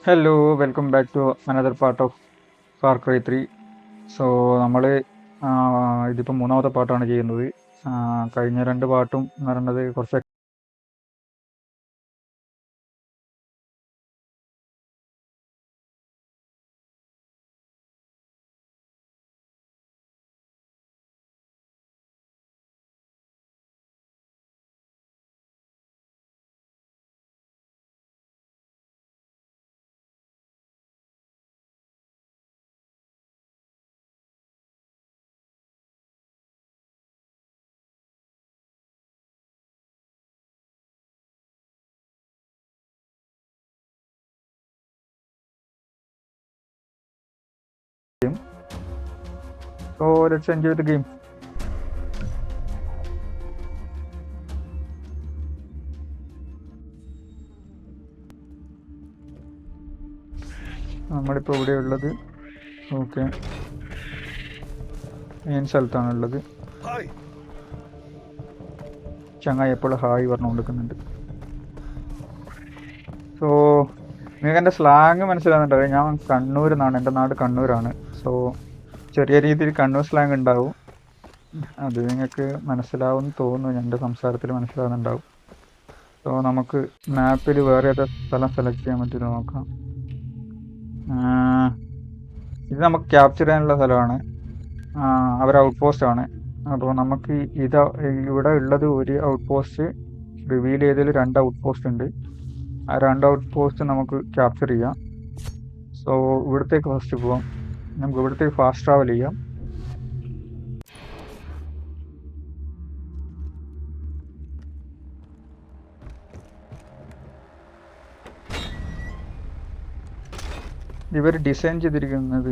Hello welcome back to another part of Far Cry 3. So നമ്മൾ ഇതിപ്പോൾ മൂന്നാമത്തെ പാർട്ടാണ് ചെയ്യുന്നത്. കഴിഞ്ഞ രണ്ട് പാർട്ടും എന്ന് പറയുന്നത് കുറച്ച് game. So let's enjoy the game. നമ്മളിപ്പോൾ ഇവിടെ ഉള്ളത് ഓക്കെ മെയിൻ സ്ഥലത്താണുള്ളത്. ചങ്ങായി എപ്പോൾ ഹായ് പറഞ്ഞു കൊടുക്കുന്നുണ്ട്. സോ നിങ്ങൾക്ക് എൻ്റെ സ്ലാങ് മനസ്സിലാകുന്നുണ്ടാവും. ഞാൻ കണ്ണൂരിൽ നിന്നാണ്, എൻ്റെ നാട് കണ്ണൂരാണ്. സോ ചെറിയ രീതിയിൽ കണ്ണൂർ സ്ലാങ് ഉണ്ടാവും. അത് നിങ്ങൾക്ക് മനസ്സിലാവുമെന്ന് തോന്നുന്നു, എൻ്റെ സംസാരത്തിൽ മനസ്സിലാകുന്നുണ്ടാവും. സോ നമുക്ക് മാപ്പിൽ വേറെ ഏതാ സ്ഥലം സെലക്ട് ചെയ്യാൻ പറ്റുമോ നോക്കാം. ഇത് നമുക്ക് ക്യാപ്ചർ ചെയ്യാനുള്ള സ്ഥലമാണ്. അവർ ഔട്ട് പോസ്റ്റ് ആണ്. അപ്പോൾ നമുക്ക് ഇവിടെ ഉള്ളത് ഒരു ഔട്ട് പോസ്റ്റ് റിവീൽ ചെയ്തതിൽ 2 ഔട്ട് പോസ്റ്റ് ഉണ്ട്. ആ 2 ഔട്ട് പോസ്റ്റ് നമുക്ക് ക്യാപ്ചർ ചെയ്യാം. സോ ഇവിടത്തേക്ക് ഫസ്റ്റ് പോവാം. നമുക്ക് ഇവിടത്തേക്ക് ഫാസ്റ്റ് ട്രാവൽ ചെയ്യാം. ഇവർ ഡിസൈൻ ചെയ്തിരിക്കുന്നത്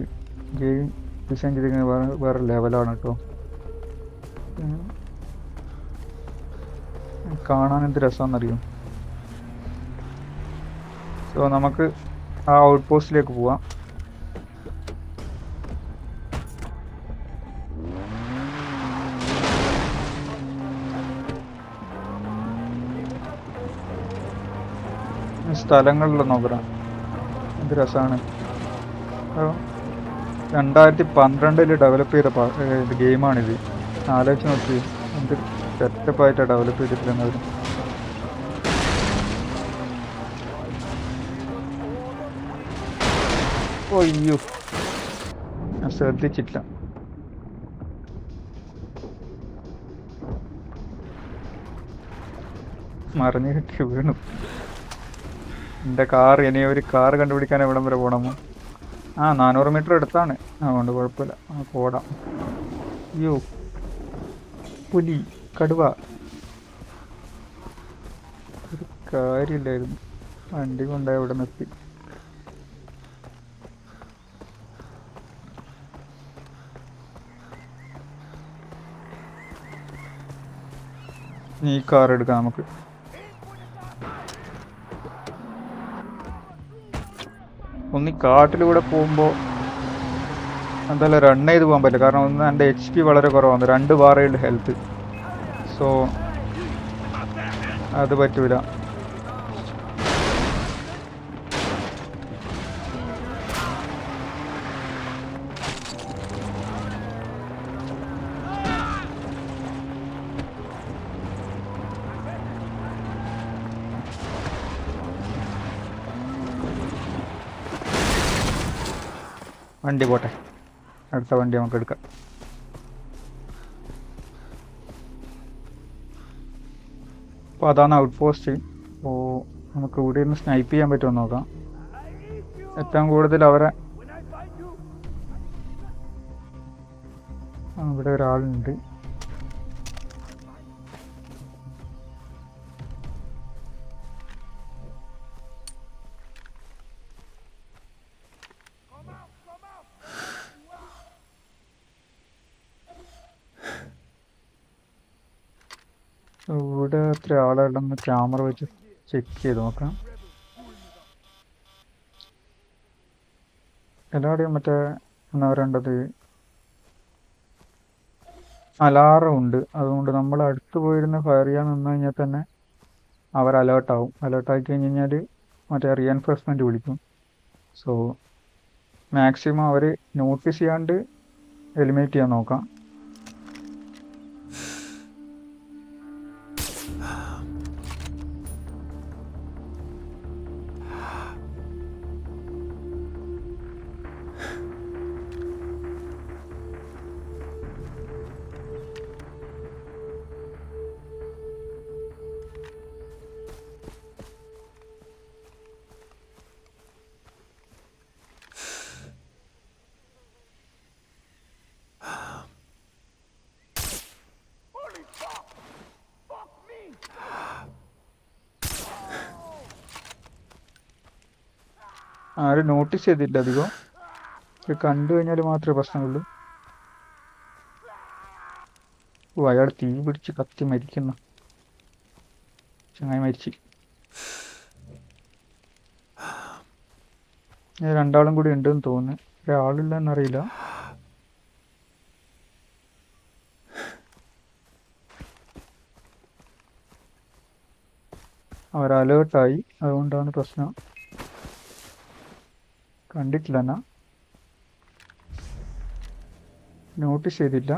ഗെയിം ഡിസൈൻ ചെയ്തിരിക്കുന്നത് വേറെ ലെവലാണ് കേട്ടോ. കാണാൻ എന്ത് രസമാണെന്നറിയും. സോ നമുക്ക് ആ ഔട്ട് പോസ്റ്റിലേക്ക് പോവാം. സ്ഥലങ്ങളിൽ നോക്കാം, എന്ത് രസമാണ്. 2012 ഡെവലപ്പ് ചെയ്ത ഗെയിമാണിത്. ആലോചിച്ച് നോക്കി എന്ത് സെറ്റപ്പായിട്ടാണ് ഡെവലപ്പ് ചെയ്തിട്ടുള്ളത്. അയ്യോ, ഞാൻ ശ്രദ്ധിച്ചില്ല. മറിഞ്ഞു കിട്ടി വീണു. എൻ്റെ കാർ, ഇനി ഒരു കാർ കണ്ടുപിടിക്കാൻ എവിടം വരെ പോകണമോ? 400 മീറ്റർ അടുത്താണ്, അതുകൊണ്ട് കുഴപ്പമില്ല, ഓടാം. അയ്യോ, പുലി, കടുവ, ഒരു കാര്യമില്ലായിരുന്നു. വണ്ടി കൊണ്ടായി ഇവിടെ നിർത്തി. ഈ കാർ എടുക്കാം നമുക്ക്. ഒന്ന് കാട്ടിലൂടെ പോകുമ്പോൾ എന്തായാലും റൺ ചെയ്ത് പോകാൻ പറ്റില്ല. കാരണം ഒന്ന് എൻ്റെ HP വളരെ കുറവാണ്, 2 ബാറേയുണ്ട് ഹെൽത്ത്. സോ അത് പറ്റൂല. വണ്ടി പോട്ടെ, അടുത്ത വണ്ടി നമുക്ക് എടുക്കാം. അപ്പോൾ അതാണ് ഔട്ട് പോസ്റ്റ്. അപ്പോൾ നമുക്ക് ഇവിടെ നിന്ന് സ്നൈപ്പ് ചെയ്യാൻ പറ്റുമോ നോക്കാം. ഏറ്റവും കൂടുതൽ അവരെ ഇവിടെ ഒരാളുണ്ട്. ഇവിടെ എത്ര ആളുണ്ടെന്ന് ക്യാമറ വെച്ച് ചെക്ക് ചെയ്ത് നോക്കാം. എല്ലാവരുടെയും മറ്റേ എന്താ പറയേണ്ടത്, അലാറം ഉണ്ട്. അതുകൊണ്ട് നമ്മൾ അടുത്ത് പോയിരുന്ന് ഫയർ ചെയ്യാൻ നിന്ന് കഴിഞ്ഞാൽ തന്നെ അവർ അലേർട്ടാവും. അലേർട്ടായി കഴിഞ്ഞ് കഴിഞ്ഞാൽ മറ്റേ റീഎൻഫോഴ്സ്മെൻറ്റ് വിളിക്കും. സോ മാക്സിമം അവർ നോട്ടീസ് ചെയ്യാണ്ട് എലിമിനേറ്റ് ചെയ്യാൻ നോക്കാം. ആരും നോട്ടീസ് ചെയ്തില്ല അധികം. ഇത് കണ്ടു കഴിഞ്ഞാൽ മാത്രമേ പ്രശ്നമുള്ളൂ. ഓ, അയാൾ തീ പിടിച്ച് കത്തി മരിക്കുന്ന ചങ്ങായി മരിച്ച്. രണ്ടാളും കൂടി ഉണ്ടെന്ന് തോന്നുന്നു. ഒരാളില്ലെന്നറിയില്ല. അവർ അലേർട്ടായി, അതുകൊണ്ടാണ് പ്രശ്നം. കണ്ടിട്ടില്ല, എന്നാ നോട്ടീസ് ചെയ്തില്ല.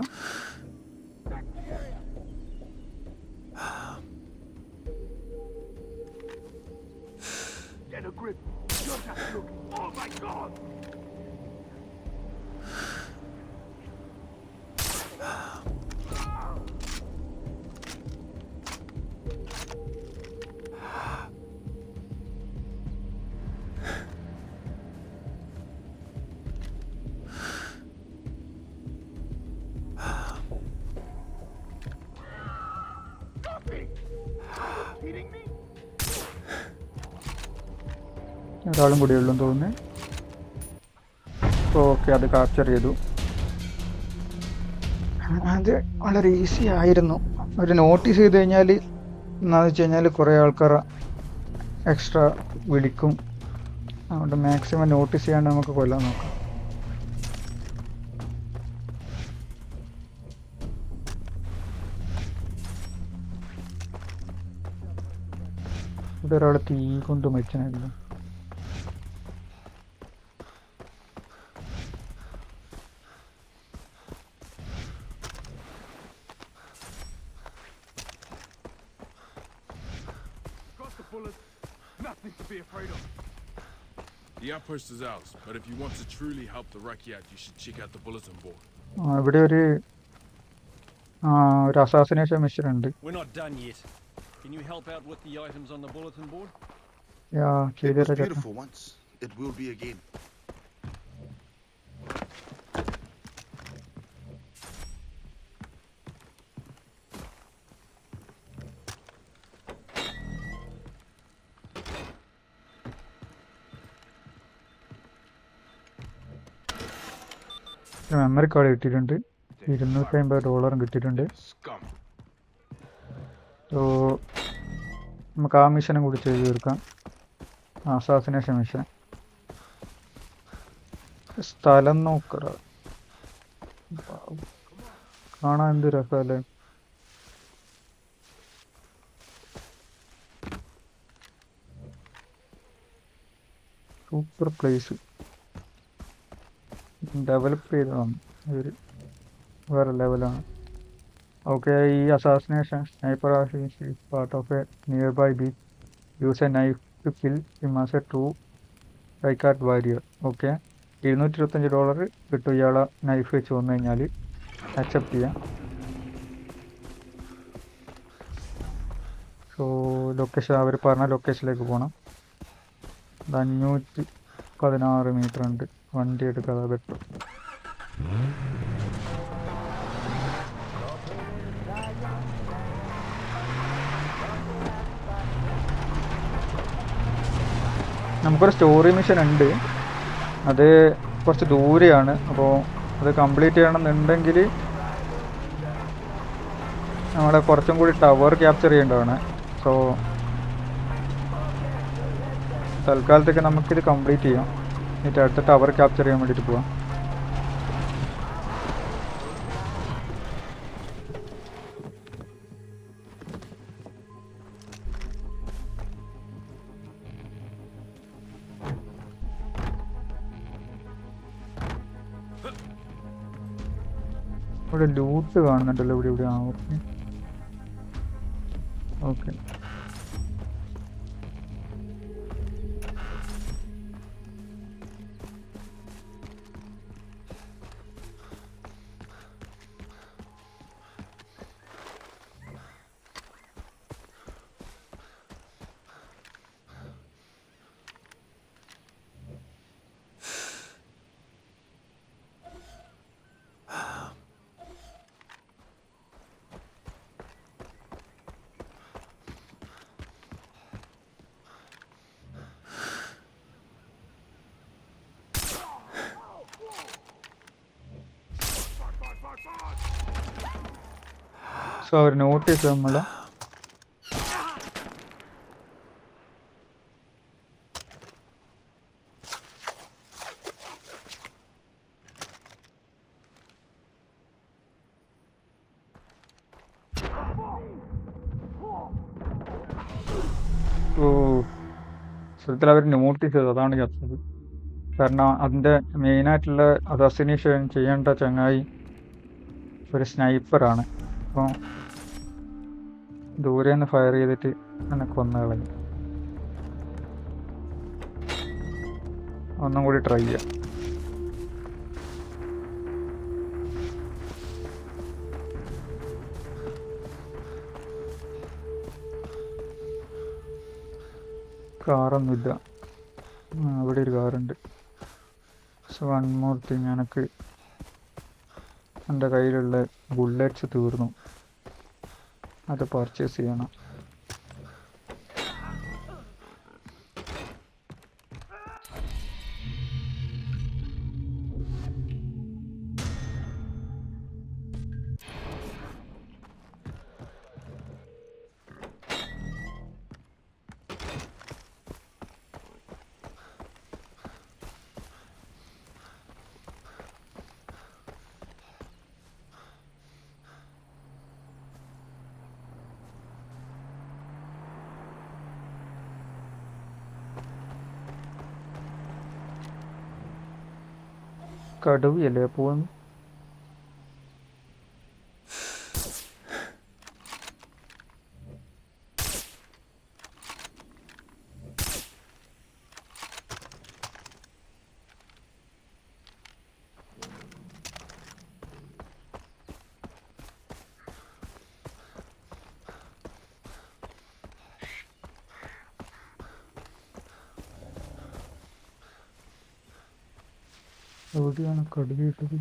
ഒരാളും കൂടി ഉള്ളൂ തോന്നുന്നു. ഓക്കെ, അത് ക്യാപ്ചർ ചെയ്തു. അത് വളരെ ഈസി ആയിരുന്നു. ഒരു നോട്ടീസ് ചെയ്ത് കഴിഞ്ഞാൽ എന്താണെന്ന് വെച്ച് കഴിഞ്ഞാൽ കുറേ ആൾക്കാർ എക്സ്ട്രാ വിളിക്കും. അതുകൊണ്ട് മാക്സിമം നോട്ടീസ് ചെയ്യാണ്ട് നമുക്ക് കൊല്ലാൻ നോക്കാം. ഇവിടെ ഒരാൾ തീ കൊണ്ട് മരിച്ചായിരുന്നു. The outpost is ours, but if you want to truly help the Rakyat, you should check out the bulletin board. ഇവിടെ ഒരു അസാസിനേഷൻ മിഷൻ ഉണ്ട്. We're not done yet. Can you help out with the items on the bulletin board? It was beautiful once. It will be again. Memory card കിട്ടിയിട്ടുണ്ട്. $250 കിട്ടിയിട്ടുണ്ട്. Scum. So നമുക്ക് ആ മിഷനും കൂടി ചെയ്ത് തീർക്കാം. Assassination mission. സ്ഥലം നോക്കറ കാണാൻ എന്ത് രസമല്ലേ. Super place. ഡെവലപ്പ് ചെയ്തതാണ്, ഒരു വേറെ ലെവലാണ്. ഓക്കെ, ഈ assassination sniper part of a nearby beach. Use a knife to kill him as a true Rakyat warrior. Okay, $225 കിട്ടും ഇയാളെ നൈഫ് വെച്ച് വന്നു കഴിഞ്ഞാൽ. അക്സെപ്റ്റ് ചെയ്യാം. സോ ലൊക്കേഷൻ, അവർ പറഞ്ഞ ലൊക്കേഷനിലേക്ക് പോകണം. 516 മീറ്റർ ഉണ്ട്. വണ്ടി എടുക്കാതെ പറ്റും. നമുക്കൊരു സ്റ്റോറി മിഷൻ ഉണ്ട്. അത് കുറച്ച് ദൂരെയാണ്. അപ്പോൾ അത് കംപ്ലീറ്റ് ചെയ്യണമെന്നുണ്ടെങ്കിൽ നമ്മളെ കുറച്ചും കൂടി ടവർ ക്യാപ്ചർ ചെയ്യേണ്ടതാണ്. സോ തൽക്കാലത്തേക്ക് നമുക്കിത് കംപ്ലീറ്റ് ചെയ്യാം. എന്നിട്ട് അടുത്ത ടവർ ക്യാപ്ചർ ചെയ്യാൻ വേണ്ടിയിട്ട് പോവാം. ഇവിടെ ലൂട്ട് കാണുന്നുണ്ടല്ലോ ഇവിടെ ഇവിടെ. ആ ഓക്കെ ഓക്കെ. സോ അവർ നോട്ട് ചെയ്ത് നമ്മളെ. ഓ സത്യത്തിൽ അവർ നോട്ടീസ് ചെയ്തത്, അതാണ് ചത്തത്. കാരണം അതിൻ്റെ മെയിനായിട്ടുള്ള അസാസിനേഷൻ ചെയ്യേണ്ട ചങ്ങായി ഒരു സ്നൈപ്പറാണ്. അപ്പോൾ ദൂരെ നിന്ന് ഫയർ ചെയ്തിട്ട് എന്നെ കൊന്നു കളഞ്ഞു. ഒന്നും കൂടി ട്രൈ ചെയ്യാം. കാറൊന്നുമില്ല. അവിടെ ഒരു കാറുണ്ട്. സോ വൺ മോർ തിങ്, എനിക്ക് എൻ്റെ കയ്യിലുള്ള ബുള്ളറ്റ്സ് തീർന്നു, അത് പർച്ചേസ് ചെയ്യണം. കടുവയല്ലേ പോകുന്നു. എവിടെയാണ് കടുവയിട്ടത്?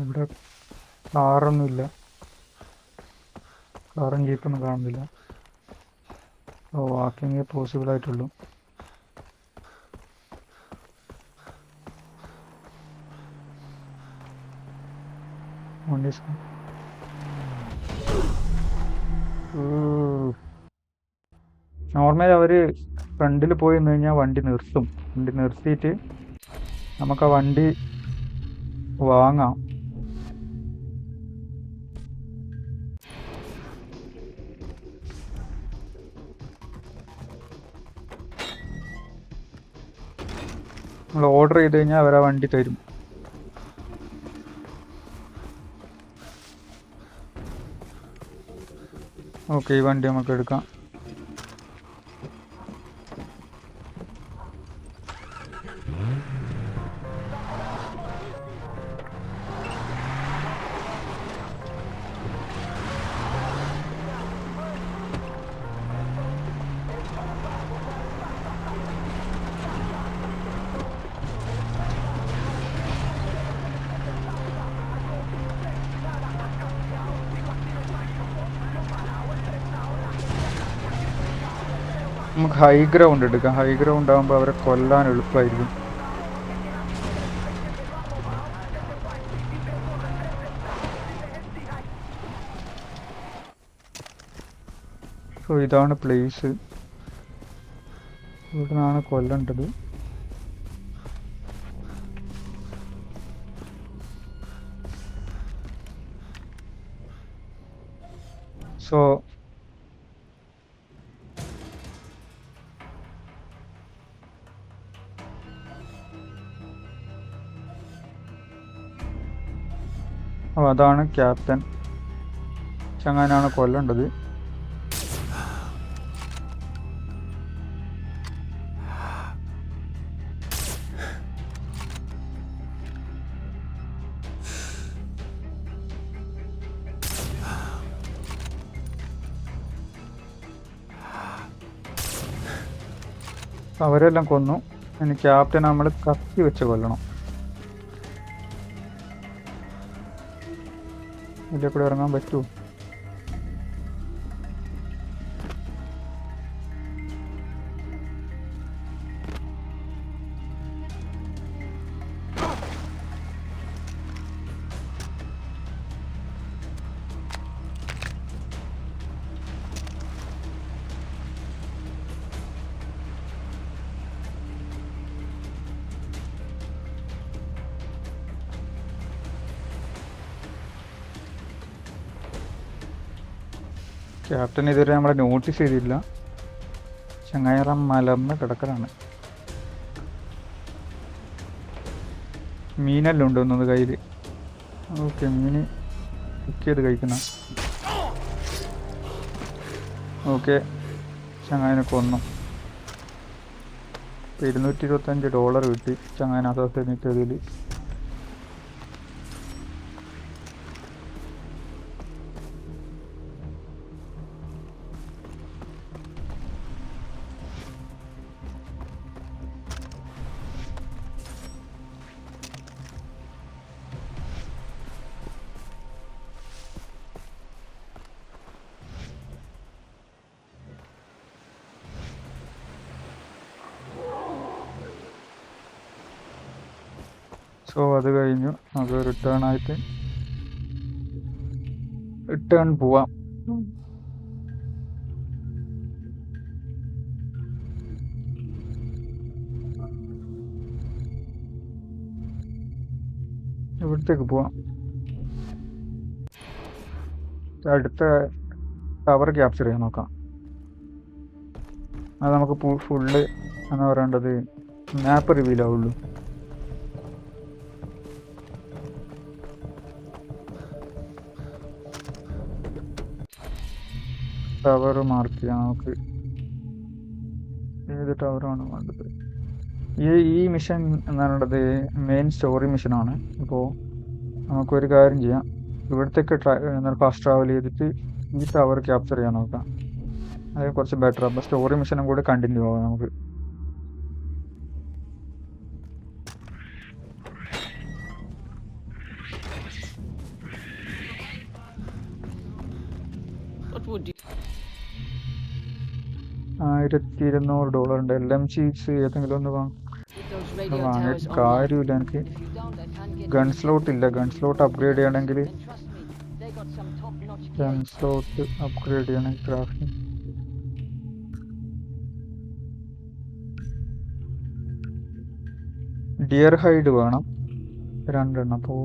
ഇവിടെ കാറൊന്നുമില്ല, കാറും ജീപ്പൊന്നും കാണുന്നില്ല. വാക്കിങ്ങേ പോസിബിൾ ആയിട്ടുള്ളൂ. നോർമലി അവർ ഫ്രണ്ടിൽ പോയി നിന്ന് കഴിഞ്ഞാൽ വണ്ടി നിർത്തും. വണ്ടി നിർത്തിയിട്ട് നമുക്ക് ആ വണ്ടി വാങ്ങാം. നമ്മൾ ഓർഡർ ചെയ്ത് കഴിഞ്ഞാൽ അവർ ആ വണ്ടി തരും. ഓക്കെ, ഈ വണ്ടി നമുക്ക് എടുക്കാം. നമുക്ക് ഹൈ ഗ്രൗണ്ട് എടുക്കാം. ഹൈ ഗ്രൗണ്ട് ആകുമ്പോൾ അവരെ കൊല്ലാൻ എളുപ്പമായിരിക്കും. സോ ഇതാണ് പ്ലേസ്, ഇവിടെ നിന്നാണ് കൊല്ലേണ്ടത്. സോ അതാണ് ക്യാപ്റ്റൻ. ചങ്ങാനാണ് കൊല്ലേണ്ടത്. അവരെല്ലാം കൊന്നു. ഇനി ക്യാപ്റ്റൻ നമ്മൾ കത്തി വെച്ച് കൊല്ലണം. ഇതിലെ കൂടെ ഇറങ്ങാൻ പറ്റുമോ? ക്യാപ്റ്റൻ ഇതുവരെ നമ്മളെ നോട്ടീസ് ചെയ്തില്ല. ചങ്ങായിറം മലർന്ന് കിടക്കലാണ്. മീനെല്ലാം ഉണ്ട് ഒന്നത് കയ്യിൽ. ഓക്കെ, മീന് കുക്ക് ചെയ്ത് കഴിക്കുന്ന. ഓക്കെ, ചങ്ങായിനെ കൊന്നു. $225 കിട്ടി ചങ്ങായിനെ അസാസിനേറ്റതിൽ. സോ അത് കഴിഞ്ഞു. നമുക്ക് റിട്ടേൺ പോവാം. ഇവിടത്തേക്ക് പോവാം. അടുത്ത ടവർ ക്യാപ്ചർ ചെയ്യാൻ നോക്കാം. അത് നമുക്ക് ഫുള്ള് എന്ന് പറയേണ്ടത് മാപ്പ് റിവീൽ ആവുള്ളൂ. ടവർ മാർക്ക് ചെയ്യാം നമുക്ക്. ഏത് ടവറാണ് വേണ്ടത്? ഈ മിഷൻ എന്ന് പറയുന്നത് മെയിൻ സ്റ്റോറി മിഷനാണ്. അപ്പോൾ നമുക്കൊരു കാര്യം ചെയ്യാം. ഇവിടത്തേക്ക് ഫാസ്റ്റ് ട്രാവൽ ചെയ്തിട്ട് ഈ ടവർ ക്യാപ്ചർ ചെയ്യാൻ നോക്കാം. അത് കുറച്ച് ബെറ്റർ. അപ്പോൾ സ്റ്റോറി മിഷനും കൂടെ കണ്ടിന്യൂ ആവാം നമുക്ക്. $1200 ഉണ്ട്. LMGs ഏതെങ്കിലും ഒന്ന് വാങ്ങിയിട്ട് കാര്യമില്ല. എനിക്ക് ഗൺ സ്ലോട്ട് ഇല്ല. ഗൺ സ്ലോട്ട് അപ്ഗ്രേഡ് ചെയ്യണമെങ്കിൽ ക്രാഫ്റ്റിംഗ് ഡിയർ ഹൈഡ് വേണം 2 എണ്ണം. അപ്പോൾ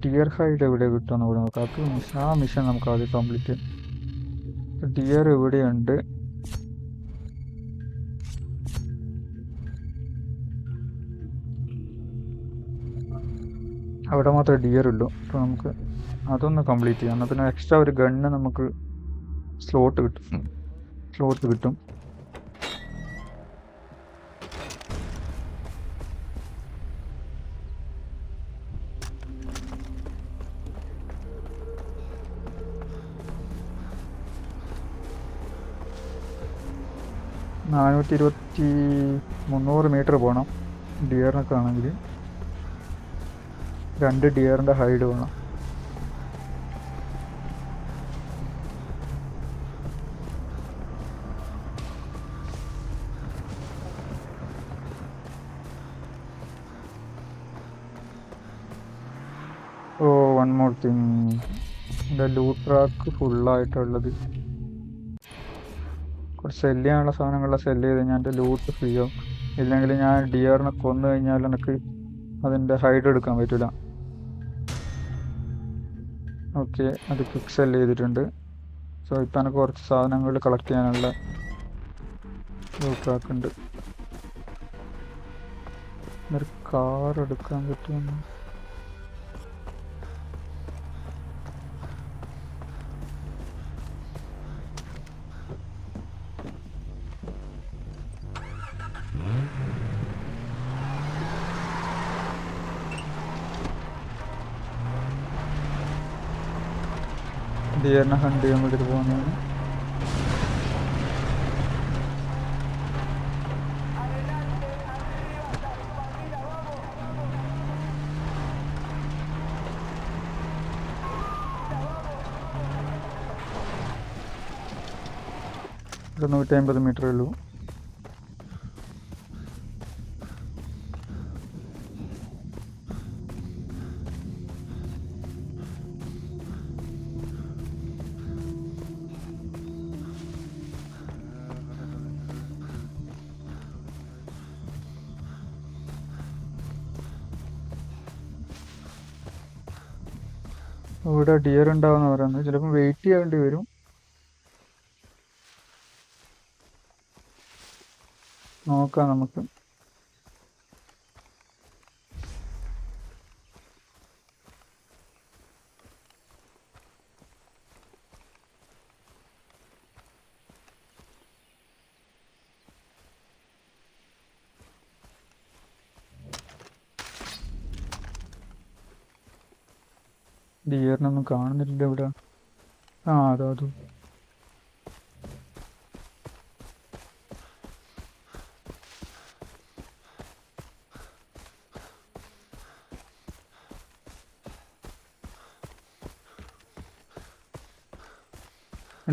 ഡിയർ ഹൈഡ് എവിടെ കിട്ടുമെന്ന് കൂടെ നോക്കാം. അത് ആ മിഷൻ നമുക്ക് ആദ്യം കംപ്ലീറ്റ് ചെയ്യാം. ഡിയർ എവിടെയുണ്ട്? അവിടെ മാത്രമേ ഡിയർ ഉള്ളൂ. അപ്പോൾ നമുക്ക് അതൊന്ന് കംപ്ലീറ്റ് ചെയ്യാം. എന്നാൽ പിന്നെ എക്സ്ട്രാ ഒരു ഗണ്ണ് നമുക്ക് സ്ലോട്ട് കിട്ടും. $300 മീറ്റർ പോകണം ഡിയറിനൊക്കെ ആണെങ്കിൽ. 2 ഡിയറിൻ്റെ ഹൈഡ് വേണം. വൺ മോർ തിങ്, എൻ്റെ ലൂട്ട് ട്രാക്ക് ഫുള്ളായിട്ടുള്ളത്. കുറച്ച് സെല്ല് ചെയ്യാനുള്ള സാധനങ്ങളെല്ലാം സെല്ല് ചെയ്ത് കഴിഞ്ഞാൽ എൻ്റെ ലൂട്ട് ഫ്രീ ആവും. ഇല്ലെങ്കിൽ ഞാൻ ഡിയറിനെ കൊന്നു കഴിഞ്ഞാൽ എനിക്ക് അതിൻ്റെ ഹൈഡ് എടുക്കാൻ പറ്റില്ല. ഓക്കെ, അത് ക്വിക്ക് സെല് ചെയ്തിട്ടുണ്ട്. സോ ഇപ്പം എനിക്ക് കുറച്ച് സാധനങ്ങൾ കളക്ട് ചെയ്യാനുള്ള ട്രാക്ക് ഉണ്ട്. ഒരു കാർ എടുക്കാൻ പറ്റുമെന്ന്. ഡിയറിനെ ഹണ്ട് ചെയ്യാൻ വേണ്ടിയിട്ട് പോകുന്നതാണ്. ഒരു 150 മീറ്ററേ ഉള്ളൂ. ഇവിടെ ഡിയർ ഉണ്ടാവുമെന്ന് പറയുന്നത്. ചിലപ്പോൾ വെയിറ്റ് ചെയ്യേണ്ടി വരും. നോക്കാം നമുക്ക്. ഡിയറിനൊന്നും കാണുന്നില്ല ഇവിടെ. ആ അതോ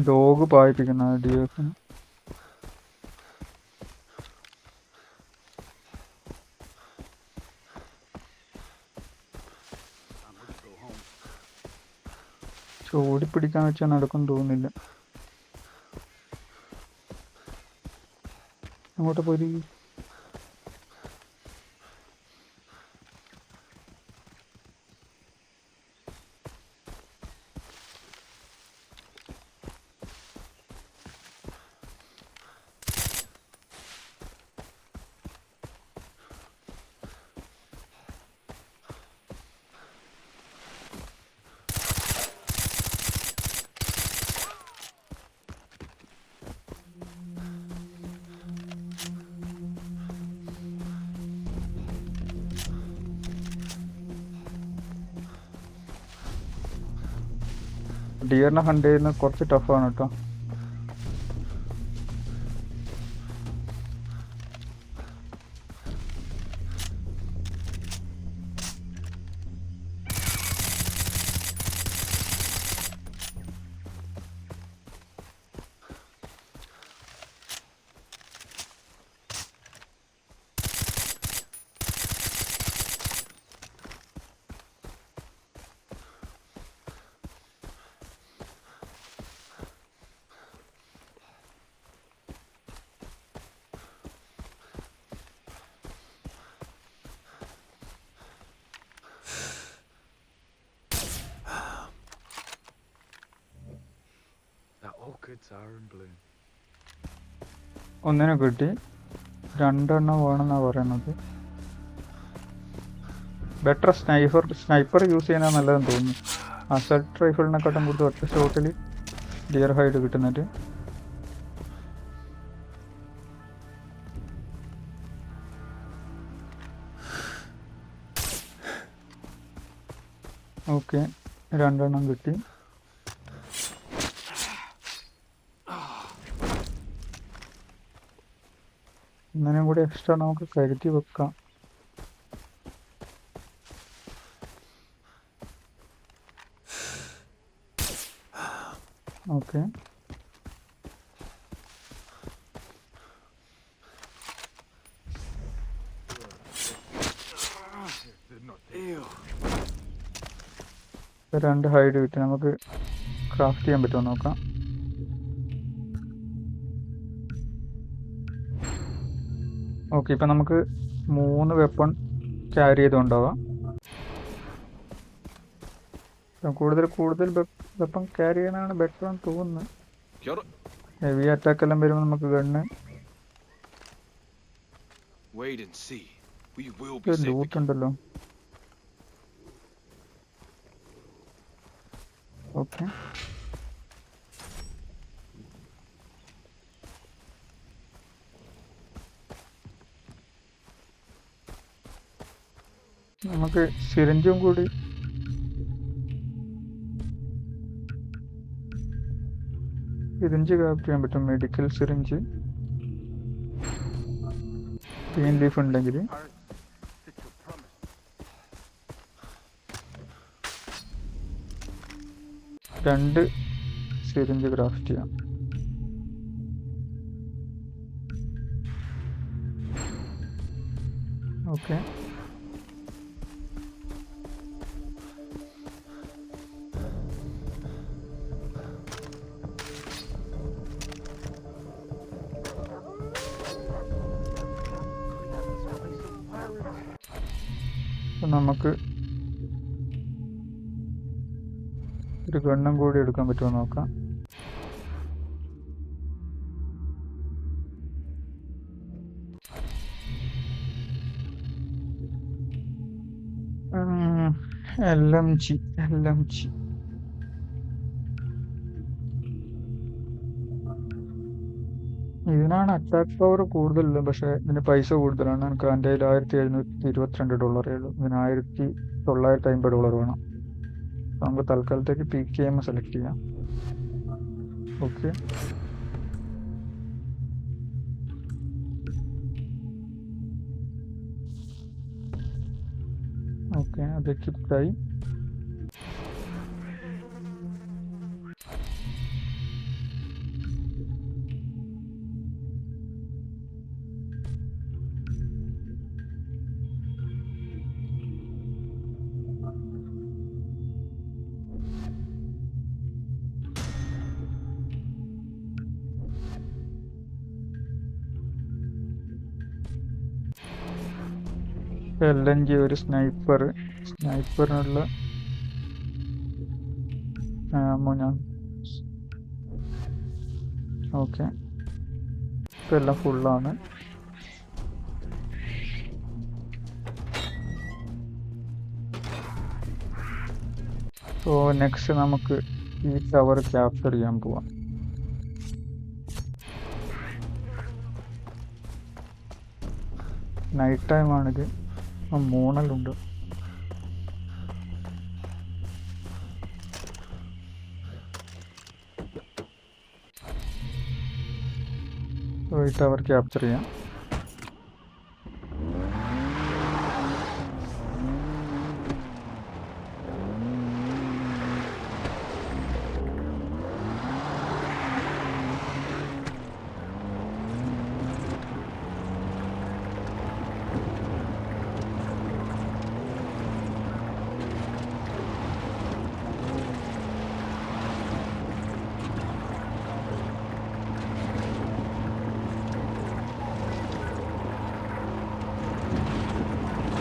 ഡോഗ് പായിപ്പിക്കുന്ന ഡിയർസിന്. ഓടിപ്പിടിക്കാൻ വെച്ചാൽ നടക്കും തോന്നുന്നില്ല. അങ്ങോട്ട് പോയി. ഡിയറിനെ ഹണ്ട് ചെയ്യുന്നത് കുറച്ച് ടഫാണ് കേട്ടോ. The orchids are in bloom. ഒന്നിനെ കിട്ടി, 2 എണ്ണം വേണമെന്നാണ് പറയണത്. ബെറ്റർ സ്നൈപ്പർ യൂസ് ചെയ്യുന്നത് നല്ലതെന്ന് തോന്നുന്നു. അസൾട്ട് റൈഫിളിനെക്കാട്ടും കൂടുതൽ ഒറ്റ ഷോട്ടിൽ ഡിയർ ഹൈഡ് കിട്ടുന്നുണ്ട്. ഓക്കെ, 2 എണ്ണം കിട്ടി. ഇങ്ങനെ കൂടി എക്സ്ട്രാ നമുക്ക് കരുതി വെക്കാം. ഓക്കെ, രണ്ട് ഹൈഡ് കിട്ടി. നമുക്ക് ക്രാഫ്റ്റ് ചെയ്യാൻ പറ്റുമോ നോക്കാം. ഓക്കെ, ഇപ്പം നമുക്ക് 3 വെപ്പൺ ക്യാരി ചെയ്തുകൊണ്ടാവാം. കൂടുതൽ വെപ്പൺ ക്യാരി ചെയ്യണതാണ് ബെറ്റർ എന്ന് തോന്നുന്നു. Kia ora. ഹെവി അറ്റാക്ക് എല്ലാം വരുമ്പോൾ നമുക്ക് gun Wait and see. We will be safe loot again. ഉണ്ടല്ലോ. ഓക്കെ, നമുക്ക് സിറിഞ്ചും കൂടി സിറിഞ്ച് ക്രാഫ്റ്റ് ചെയ്യാൻ പറ്റും. മെഡിക്കൽ സിറിഞ്ച് ഗ്രീൻ ലീഫ് ഉണ്ടെങ്കിൽ. രണ്ട് സിറിഞ്ച് ക്രാഫ്റ്റ് ചെയ്യാം. ഓക്കെ, നമുക്ക് ഒരു ഗണ്ണും കൂടി എടുക്കാൻ പറ്റുമോ നോക്കാം. LMG ഇതിനാണ് അറ്റാക്ക് പവർ കൂടുതലുള്ളത്, പക്ഷെ ഇതിന് പൈസ കൂടുതലാണ്. എനിക്ക് എൻ്റെ കയ്യിൽ $1722 ഉള്ളൂ. ഇതിന് $1950 വേണം. നമുക്ക് തൽക്കാലത്തേക്ക് PKM സെലക്ട് ചെയ്യാം. ഓക്കെ, അത് എക്വിപ്ഡായി. LNG ഒരു സ്നൈപ്പറിനുള്ള ഞാൻ ഓക്കെ, ഇപ്പം എല്ലാം ഫുള്ളാണ്. സോ നെക്സ്റ്റ് നമുക്ക് ഈ ടവർ ക്യാപ്ചർ ചെയ്യാൻ പോവാം. നൈറ്റ് ടൈം ആണിത്. മൂണലുണ്ട്. ഈ ടവർ ക്യാപ്ചർ ചെയ്യാം.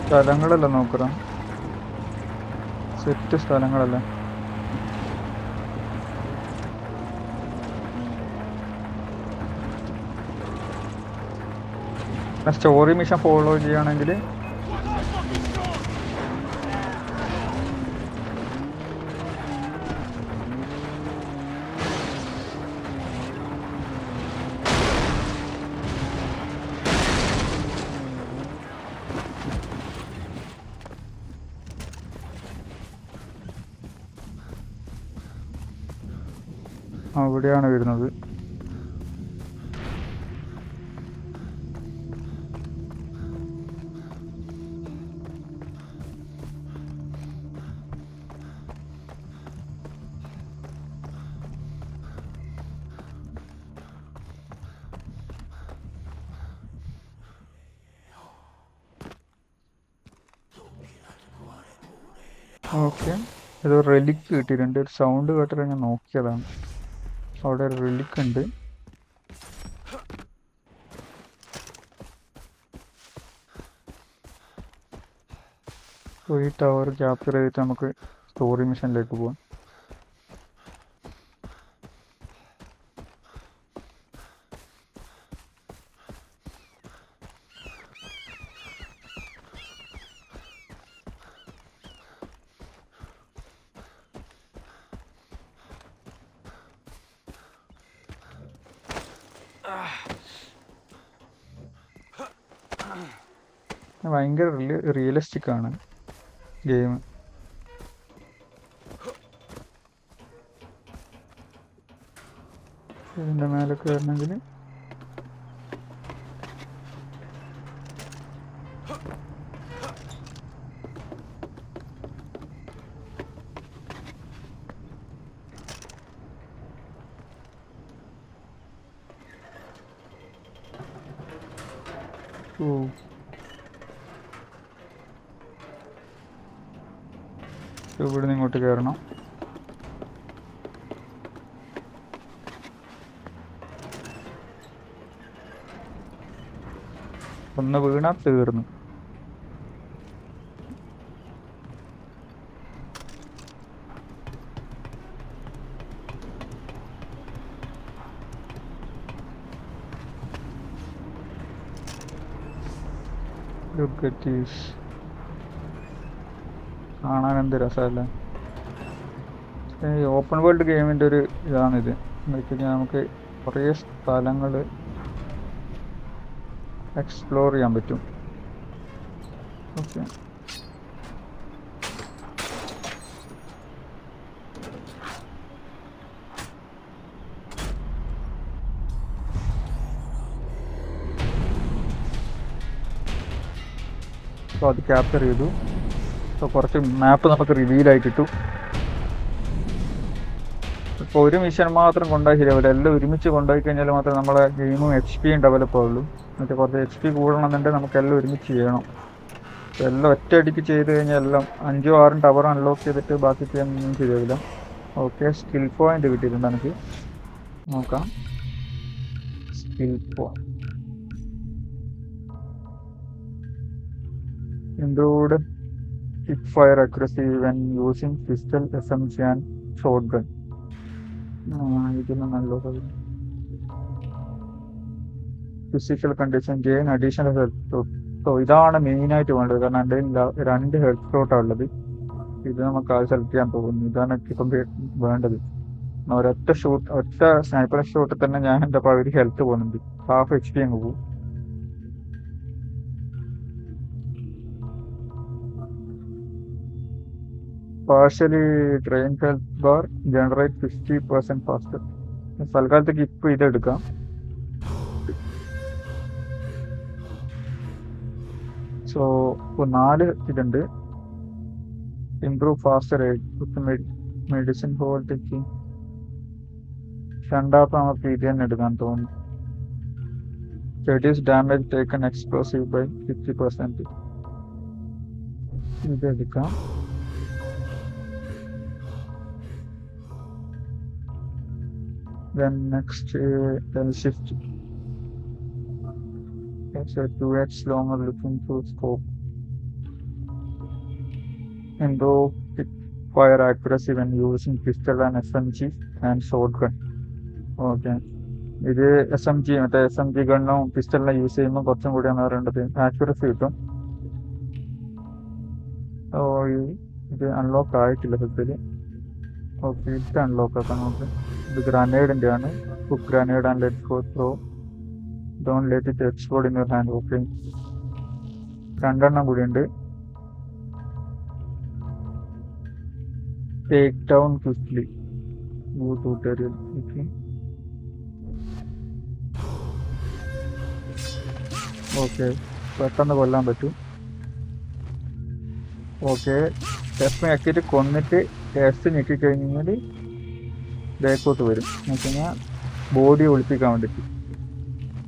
സ്ഥലങ്ങളല്ലേ നോക്കുക, സെറ്റ് സ്ഥലങ്ങളല്ലേ. സ്റ്റോറി മിഷൻ ഫോളോ ചെയ്യുകയാണെങ്കിൽ അവിടെയാണ് വരുന്നത്. ഓക്കെ, ഇത് റെലിക്ക് കിട്ടിയിട്ടുണ്ട്. ഒരു സൗണ്ട് കേട്ടിട്ട് ഞാൻ നോക്കിയതാണ്. അവിടെ ഒരു റിലിക്ക് ഉണ്ട്. ഈ ടവർ ക്യാപ്ചർ ചെയ്തിട്ട് നമുക്ക് സ്റ്റോറി മിഷനിലേക്ക് പോവാം. ഭയങ്കര റിയലിസ്റ്റിക് ആണ് ഗെയിം. ഇതിൻ്റെ മേലെ കയറണമെങ്കിൽ ഇവിടുന്ന് ഇങ്ങോട്ട് കയറണം. ഒന്ന് വീണാ തീർന്നു. Look at this. കാണാൻ എന്ത് രസമല്ലേ. ഈ ഓപ്പൺ വേൾഡ് ഗെയിമിൻ്റെ ഒരു ഇതാണിത്. എന്ന് വെച്ച് കഴിഞ്ഞാൽ നമുക്ക് കുറേ സ്ഥലങ്ങൾ എക്സ്പ്ലോർ ചെയ്യാൻ പറ്റും. ഓക്കെ, അപ്പോൾ അത് ക്യാപ്ചർ ചെയ്തു. അപ്പോൾ കുറച്ച് മാപ്പ് നമുക്ക് റിവീലായി കിട്ടും. ഇപ്പോൾ ഒരു മിഷൻ മാത്രം കൊണ്ടുപോയി ശരിയാവില്ല, എല്ലാം ഒരുമിച്ച് കൊണ്ടുപോയി കഴിഞ്ഞാൽ മാത്രമേ നമ്മളെ ഗെയിമും HP ഡെവലപ്പ് ആവുള്ളൂ. മറ്റേ കുറച്ച് HP കൂടണമെന്നുണ്ടെങ്കിൽ നമുക്കെല്ലാം ഒരുമിച്ച് ചെയ്യണം. എല്ലാം ഒറ്റയടിക്ക് ചെയ്ത് കഴിഞ്ഞാൽ എല്ലാം 5 or 6 ടവർ അൺലോക്ക് ചെയ്തിട്ട് ബാക്കി ചെയ്യാനൊന്നും ശരിയാവില്ല. ഓക്കെ, സ്കിൽ പോയിന്റ് കിട്ടിയിട്ടുണ്ട് എനിക്ക്. നോക്കാം, skill point improved hip fire accuracy when using pistol, SMG and shot gun. ഇതിന് നല്ല physical condition gain additional health. So ഇതാണ് മെയിനായിട്ട് വേണ്ടത്, കാരണം എൻ്റെ 2 ഹെൽത്ത് സ്ലോട്ടാണ് ഉള്ളത്. ഇത് നമുക്ക് അത് സെലക്ട് ചെയ്യാൻ പോകുന്നു. ഇതാണ് ഇപ്പം വേണ്ടത്. ഒറ്റ സ്നൈപ്പർ ഷോട്ടിൽ തന്നെ ഞാൻ എൻ്റെ പകുതി ഹെൽത്ത് പോകുന്നുണ്ട്. ഹാഫ് HP അങ്ങ് പോകും. Partially drain health bar generate 50% faster. തൽക്കാലത്തേക്ക് ഇപ്പോൾ ഇതെടുക്കാം. സോ ഇപ്പോൾ 4 ഇതുണ്ട്. Improve faster medicine whole taking. രണ്ടാമത്തെ നമുക്ക് ഇത് തന്നെ എടുക്കാൻ തോന്നുന്നു. Reduce damage taken explosive by 50%. ഇതെടുക്കാം. Then next shift. So 2x longer looking through scope. Improve fire accuracy when using pistol and SMG and shotgun. Okay. ഇത് SMG ഗണ്ണും പിസ്റ്റലിനെ യൂസ് ചെയ്യുമ്പോൾ കുറച്ചും കൂടിയാണ് പറയേണ്ടത്, ആക്യുറസി കിട്ടും. ഇത് അൺലോക്ക് ആയിട്ടില്ല സത്യത്തിൽ. ഓക്കെ, ഇത് അൺലോക്ക് ആക്കാം നമുക്ക്. ഇത് ഗ്രനേഡിൻ്റെ ആണ്. Cook grenade and let go throw. Don't let it explode in your hand. Okay, 2 കൂടി ഉണ്ട്. Take down quickly. Tutorial. Okay, പെട്ടെന്ന് കൊല്ലാൻ പറ്റും. ഓക്കെ, ടെസ്റ്റ് ഞെക്കിയിട്ട് കൊന്നിട്ട് ടെസ്റ്റ് ഞെക്കിക്കഴിഞ്ഞാൽ ബാക്കോട്ട് വരും. എന്ന് വെച്ച് കഴിഞ്ഞാൽ ബോഡി ഒളിപ്പിക്കാൻ വേണ്ടിയിട്ട്,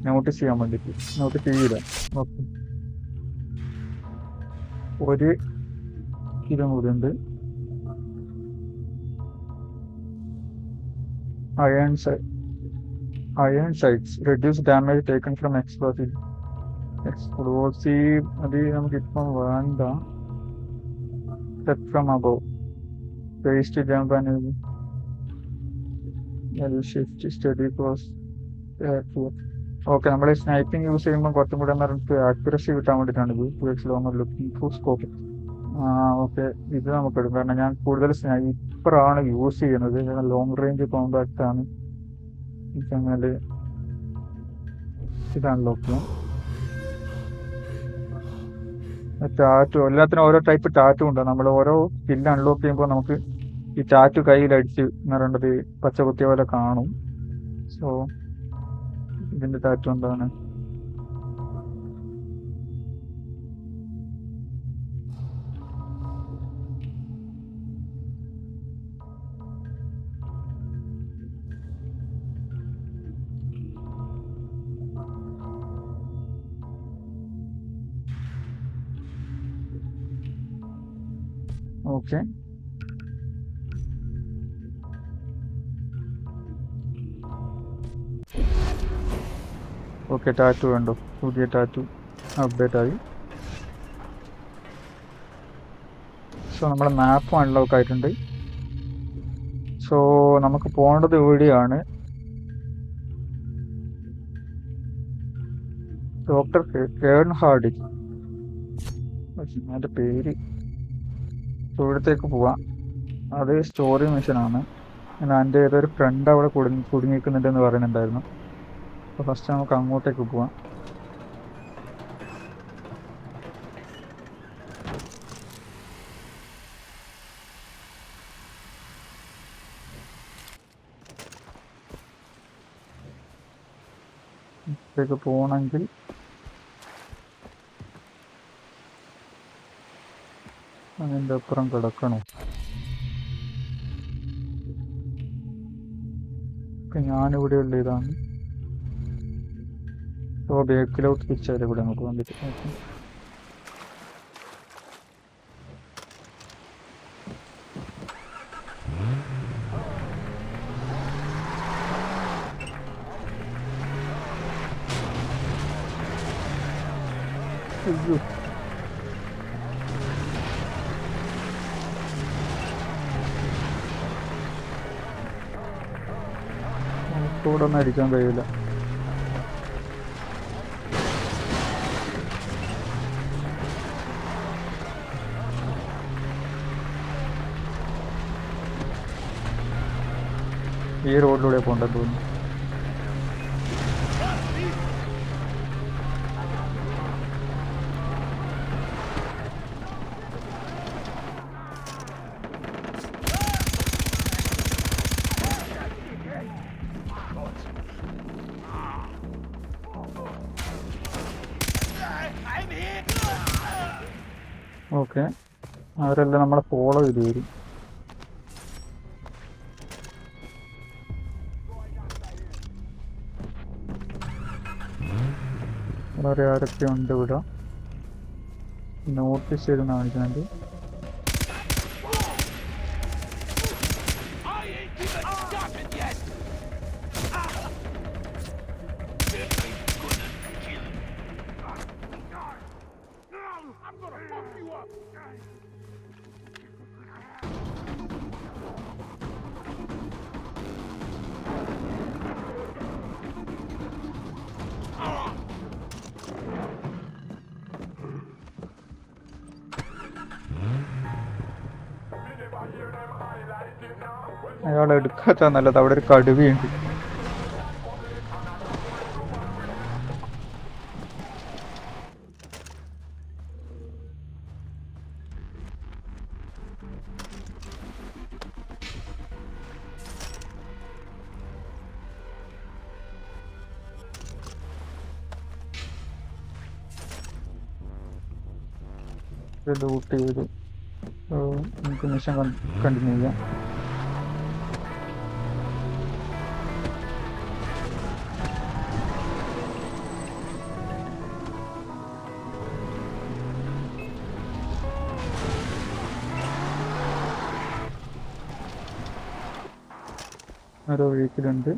നോട്ടീസ് ചെയ്യാൻ വേണ്ടിയിട്ട്. നോട്ടീസ് ചെയ്യില്ല. ഓക്കെ, 1 കിലോ കൂടി ഉണ്ട്. Iron sites reduce damage taken from explosive. അത് നമുക്കിപ്പം വേണ്ട. Set from above. Space to jump and shift steady course. Okay, നമ്മൾ സ്നൈപ്പിംഗ് യൂസ് ചെയ്യുമ്പോൾ കുറച്ചും കൂടെ നമുക്ക് ആക്യുറസി കിട്ടാൻ വേണ്ടിയിട്ടാണ് ഇത്. Longer looking for scope. Okay, ഇത് നമുക്ക് എടുക്കാം. കാരണം ഞാൻ കൂടുതൽ സ്നൈപ്പറാണ് യൂസ് ചെയ്യുന്നത്. ലോങ് റേഞ്ച് കോമ്പാക്റ്റ് ആണ്. ചങ്ങാൽ ഇതാണ് ലോക്ക്. ടാറ്റു എല്ലാത്തിനും ഓരോ ടൈപ്പ് ടാറ്റു ഉണ്ട്. നമ്മൾ ഓരോ സ്കില്ല് അൺലോക്ക് ചെയ്യുമ്പോൾ നമുക്ക് ഈ ടാറ്റു കയ്യിലടിച്ച് എന്ന് പറയേണ്ടത് പച്ച കുത്തിയ പോലെ കാണും. സോ ഇതിന്റെ ടാറ്റു എന്താണ്? ഓക്കെ, ഓക്കെ, ടാറ്റു കണ്ടോ? പുതിയ ടാറ്റു അപ്ഡേറ്റ് ആയി. സോ നമ്മുടെ മാപ്പ് അൺലോക്ക് ആയിട്ടുണ്ട്. സോ നമുക്ക് പോകേണ്ടത് ഇവിടെയാണ്. ഡോക്ടർ കേൺ ഹാർഡി, അതിൻ്റെ പേര്. ഇവിടത്തേക്ക് പോവാം. അത് സ്റ്റോറി മിഷനാണ്. എൻ്റെ ഏതൊരു ഫ്രണ്ട് അവിടെ കുടുങ്ങിക്കുന്നുണ്ടെന്ന് പറയുന്നുണ്ടായിരുന്നു. അപ്പോൾ ഫസ്റ്റ് നമുക്ക് അങ്ങോട്ടേക്ക് പോവാം. ഇവിടേക്ക് പോകണമെങ്കിൽ അതിൻ്റെ അപ്പുറം കിടക്കണോ? ഇപ്പം ഞാനിവിടെയുള്ള ഇതാണ്. സോ ബേക്കിലോട്ട് തിരിച്ചാൽ ഇവിടെ നമുക്ക് വന്നിട്ട് നോക്കാം. ഇവിടെ ഒന്നും അടിക്കാൻ കഴിയില്ല. ഈ റോഡിലൂടെ പോകണ്ടെന്ന് തോന്നുന്നു. ഓക്കെ, അവരെല്ലാം നമ്മളെ ഫോളോ ചെയ്ത് വരും. വളരെ ആരൊക്കെ ഉണ്ട് ഇവിടെ. നോട്ടീസ് ചെയ്ത് കാണിക്കുന്നുണ്ട്. അയാൾ എടുക്കാത്ത നല്ലത്. അവിടെ ഒരു കടുവയുണ്ട്. ലൂട്ട് ചെയ്ത് നമുക്ക് മിഷൻ കണ്ടിന്യൂ ചെയ്യാം. ഓരോ വീക്കിലുണ്ട്.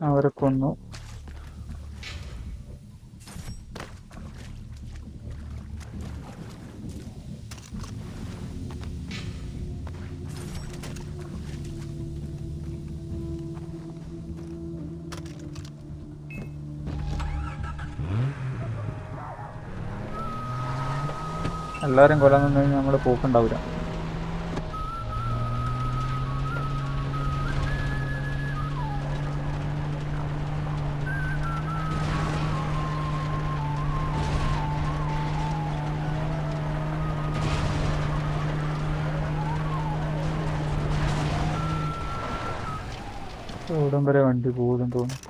അവരെ കൊന്നു. എല്ലാവരും കൊല്ലാൻ നിന്ന് കഴിഞ്ഞാൽ നമ്മൾ പോക്കുണ്ടാവില്ല. ഓടം വരെ വണ്ടി പോകും തോന്നുന്നു.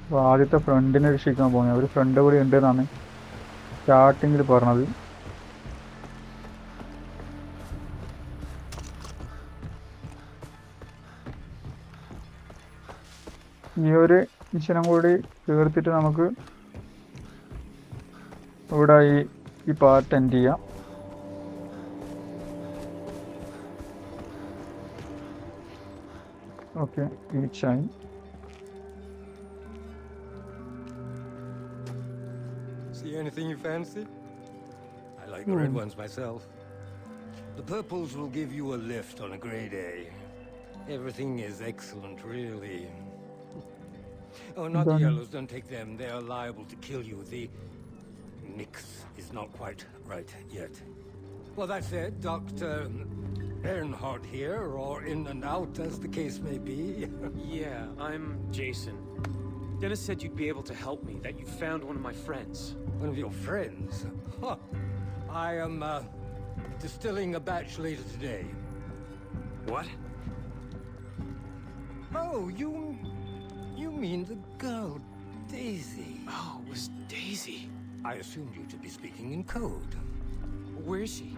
അപ്പോൾ ആദ്യത്തെ ഫ്രണ്ടിനെ രക്ഷിക്കാൻ പോകുന്നത്, ഒരു ഫ്രണ്ട് കൂടി ഉണ്ട് എന്നാണ് സ്റ്റാർട്ടിങ്ങിൽ പറഞ്ഞത്. ഈ ഒരു മിഷനും കൂടി തീർത്തിട്ട് നമുക്ക് ഇവിടെ ഈ പാർട്ട് എൻഡ് ചെയ്യാം. Okay, ഈച്ചായി. See anything you fancy? I like the red ones myself. The purples will give you a lift on a grey day. Everything is excellent, really. Oh, not the yellows, don't take them. They are liable to kill you. The mix is not quite right yet. Well, that's it, Dr. Earnhardt here, or in and out, as the case may be. Yeah, I'm Jason. Dennis said you'd be able to help me, that you found one of my friends. One of your friends? Huh. I am, distilling a batch later today. What? Oh, you mean the girl, Daisy. Oh, it was Daisy. I assumed you to be speaking in code. Where is she?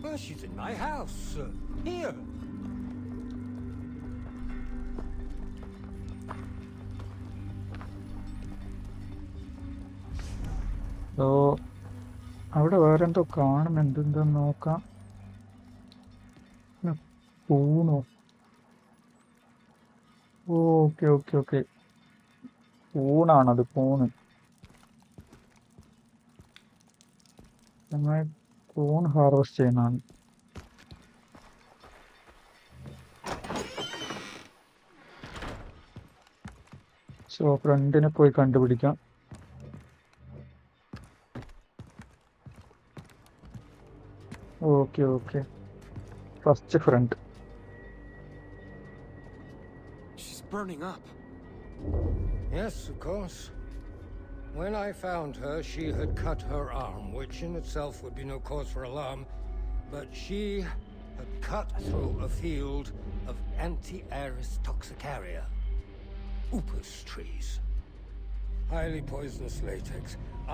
Well, she's in my house. Here. So അവിടെ വേറെ എന്തോ കാണുന്നുണ്ട്, എന്തെന്ന് നോക്കാം. പൂണോ? Okay okay okay, പൂണാണത്, പൂണ്. നമ്മൾ പൂൺ ഹാർവെസ്റ്റ് ചെയ്യുന്നതാണ്. സോ ഫ്രണ്ടിനെ പോയി കണ്ടുപിടിക്കാം. Okay okay, first friend. She's burning up. Yes, of course. When I found her, she had cut her arm, which in itself would be no cause for alarm, but she had cut through a field of Anti-Aris toxicaria, upas trees. Highly poisonous latex.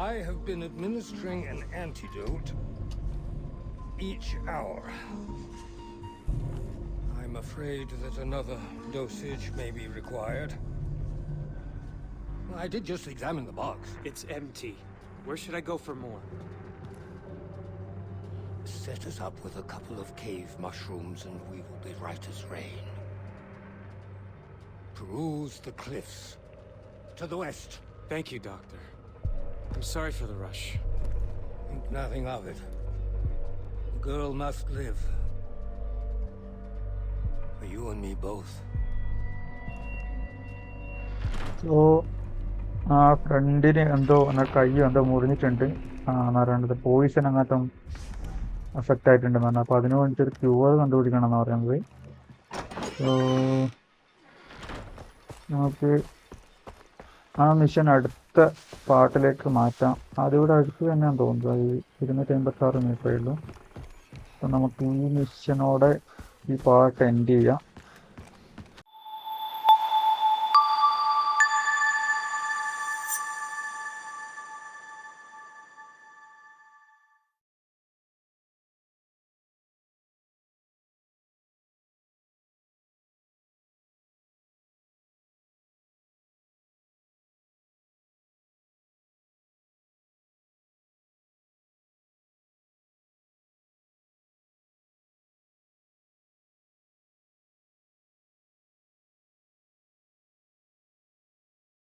I have been administering an antidote each hour. I'm afraid that another dosage may be required. I did just examine the box. It's empty. Where should I go for more? Set us up with a couple of cave mushrooms and we will be right as rain. Peruse the cliffs. To the west. Thank you, Doctor. I'm sorry for the rush. Think nothing of it. The girl must live. For you and me both. So ആ ഫ്രണ്ടിന് എന്തോ കൈ എന്തോ മുറിഞ്ഞിട്ടുണ്ട്. പറയുന്നത് Poisson അങ്ങനത്തെ affect ആയിട്ടുണ്ടെന്ന് പറഞ്ഞു. അപ്പോൾ അതിന് വേണ്ടിയിട്ടൊരു ക്യൂർ കണ്ടുപിടിക്കണം എന്ന് പറയുന്നത്. സോ നമുക്ക് ആ മിഷൻ അടുത്ത പാർട്ടിലേക്ക് മാറ്റാം. അതിവിടെ അടുത്ത് തന്നെയാണെന്ന് തോന്നുന്നത്. 256 മീറ്ററേ ഉള്ളൂ. അപ്പോൾ നമുക്ക് ഈ മിഷനോടെ ഈ പാർട്ട് എൻഡ് ചെയ്യാം.